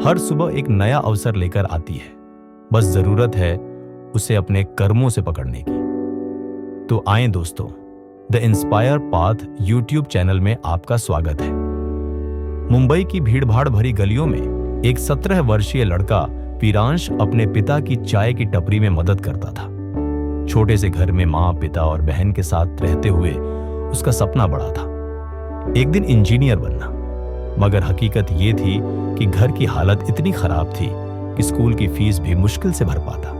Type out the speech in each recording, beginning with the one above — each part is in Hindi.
हर सुबह एक नया अवसर लेकर आती है, बस जरूरत है उसे अपने कर्मों से पकड़ने की। तो आए दोस्तों, the inspire path YouTube channel में आपका स्वागत है। मुंबई की भीड़भाड़ भरी गलियों में एक 17 वर्षीय लड़का वीरांश अपने पिता की चाय की टपरी में मदद करता था। छोटे से घर में माँ, पिता और बहन के साथ रहते हुए उसका सपना बड़ा था, एक दिन इंजीनियर बनना। मगर हकीकत ये थी कि घर की हालत इतनी खराब थी कि स्कूल की फीस भी मुश्किल से भर पाता।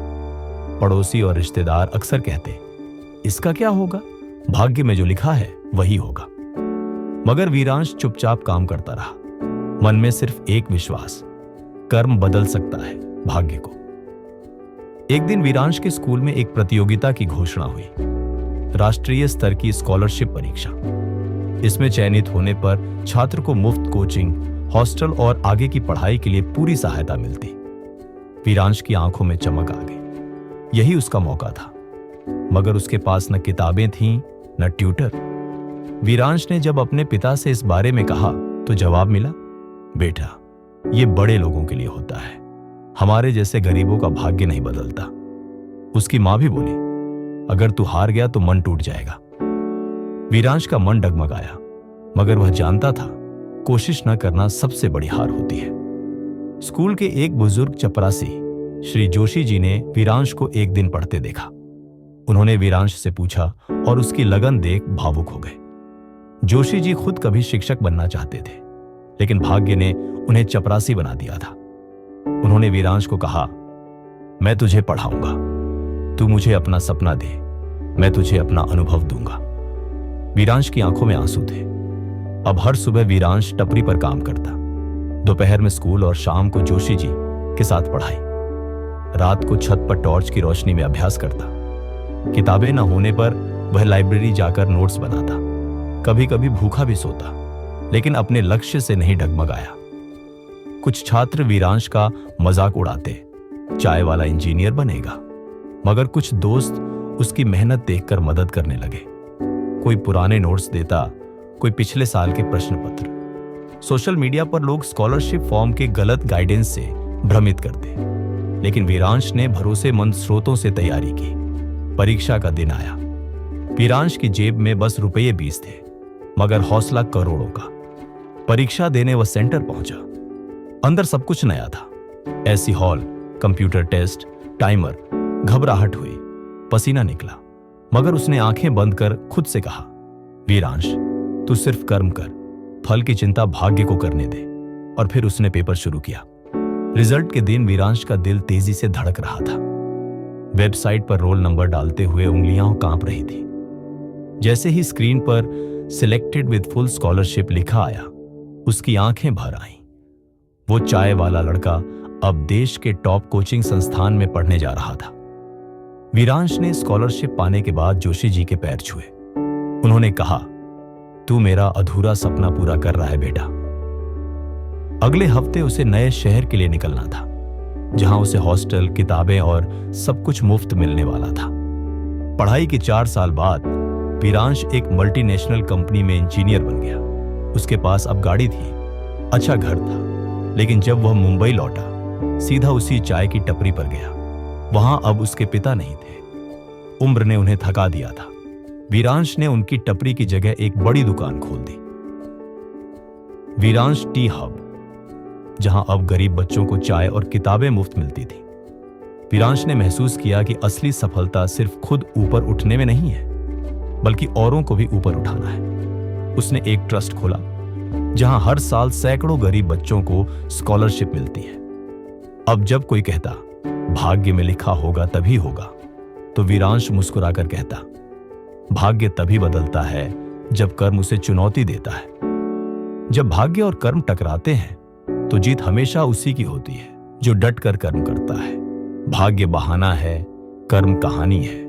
पड़ोसी और रिश्तेदार अक्सर कहते, इसका क्या होगा, भाग्य में जो लिखा है वही होगा। मगर वीरांश चुपचाप काम करता रहा, मन में सिर्फ एक विश्वास, कर्म बदल सकता है भाग्य को। एक दिन वीरांश के स्कूल में एक प्रतियोगिता की घोषणा हुई, राष्ट्रीय स्तर की स्कॉलरशिप परीक्षा। इसमें चयनित होने पर छात्र को मुफ्त कोचिंग, हॉस्टल और आगे की पढ़ाई के लिए पूरी सहायता मिलती। वीरांश की आंखों में चमक आ गई, यही उसका मौका था। मगर उसके पास न किताबें थीं, न ट्यूटर। वीरांश ने जब अपने पिता से इस बारे में कहा तो जवाब मिला, बेटा, ये बड़े लोगों के लिए होता है, हमारे जैसे गरीबों का भाग्य नहीं बदलता। उसकी मां भी बोली, अगर तू हार गया तो मन टूट जाएगा। वीरांश का मन डगमगाया, मगर वह जानता था कोशिश न करना सबसे बड़ी हार होती है। स्कूल के एक बुजुर्ग चपरासी श्री जोशी जी ने वीरांश को एक दिन पढ़ते देखा। उन्होंने वीरांश से पूछा और उसकी लगन देख भावुक हो गए। जोशी जी खुद कभी शिक्षक बनना चाहते थे, लेकिन भाग्य ने उन्हें चपरासी बना दिया था। उन्होंने वीरांश को कहा, मैं तुझे पढ़ाऊंगा, तू मुझे अपना सपना दे, मैं तुझे अपना अनुभव दूंगा। वीरांश की आंखों में आंसू थे। अब हर सुबह वीरांश टपरी पर काम करता, दोपहर में स्कूल और शाम को जोशी जी के साथ पढ़ाई। रात को छत पर टॉर्च की रोशनी में अभ्यास करता। किताबें न होने पर वह लाइब्रेरी जाकर नोट्स बनाता। कभी कभी भूखा भी सोता, लेकिन अपने लक्ष्य से नहीं डगमगाया। कुछ छात्र वीरांश का मजाक उड़ाते, चाय वाला इंजीनियर बनेगा। मगर कुछ दोस्त उसकी मेहनत देखकर मदद करने लगे। कोई पुराने नोट्स देता, कोई पिछले साल के प्रश्न पत्र। सोशल मीडिया पर लोग स्कॉलरशिप फॉर्म के गलत गाइडेंस से भ्रमित करते, लेकिन वीरांश ने भरोसेमंद स्रोतों से तैयारी की। परीक्षा का दिन आया। वीरांश की जेब में बस रुपये 20 थे, मगर हौसला करोड़ों का। परीक्षा देने वह सेंटर पहुंचा। अंदर सब कुछ नया था, ऐसी हॉल, कंप्यूटर टेस्ट, टाइमर। घबराहट हुई, पसीना निकला, मगर उसने आंखें बंद कर खुद से कहा, वीरांश, तू सिर्फ कर्म कर, फल की चिंता भाग्य को करने दे। और फिर उसने पेपर शुरू किया। रिजल्ट के दिन वीरांश का दिल तेजी से धड़क रहा था। वेबसाइट पर रोल नंबर डालते हुए उंगलियां कांप रही थी। जैसे ही स्क्रीन पर सिलेक्टेड विद फुल स्कॉलरशिप लिखा आया, उसकी आंखें भर आईं। वो चाय वाला लड़का अब देश के टॉप कोचिंग संस्थान में पढ़ने जा रहा था। वीरांश ने स्कॉलरशिप पाने के बाद जोशी जी के पैर छुए। उन्होंने कहा, तू मेरा अधूरा सपना पूरा कर रहा है बेटा। अगले हफ्ते उसे नए शहर के लिए निकलना था, जहां उसे हॉस्टल, किताबें और सब कुछ मुफ्त मिलने वाला था। पढ़ाई के 4 साल बाद वीरांश एक मल्टीनेशनल कंपनी में इंजीनियर बन गया। उसके पास अब गाड़ी थी, अच्छा घर था। लेकिन जब वह मुंबई लौटा, सीधा उसी चाय की टपरी पर गया। वहां अब उसके पिता नहीं थे, उम्र ने उन्हें थका दिया था। वीरांश ने उनकी टपरी की जगह एक बड़ी दुकान खोल दी, वीरांश टी हब, जहां अब गरीब बच्चों को चाय और किताबें मुफ्त मिलती थी। वीरांश ने महसूस किया कि असली सफलता सिर्फ खुद ऊपर उठने में नहीं है, बल्कि औरों को भी ऊपर उठाना है। उसने एक ट्रस्ट खोला, जहां हर साल सैकड़ों गरीब बच्चों को स्कॉलरशिप मिलती है। अब जब कोई कहता, भाग्य में लिखा होगा तभी होगा, तो वीरांश मुस्कुराकर कहता, भाग्य तभी बदलता है जब कर्म उसे चुनौती देता है। जब भाग्य और कर्म टकराते हैं तो जीत हमेशा उसी की होती है जो डट कर कर्म करता है। भाग्य बहाना है, कर्म कहानी है।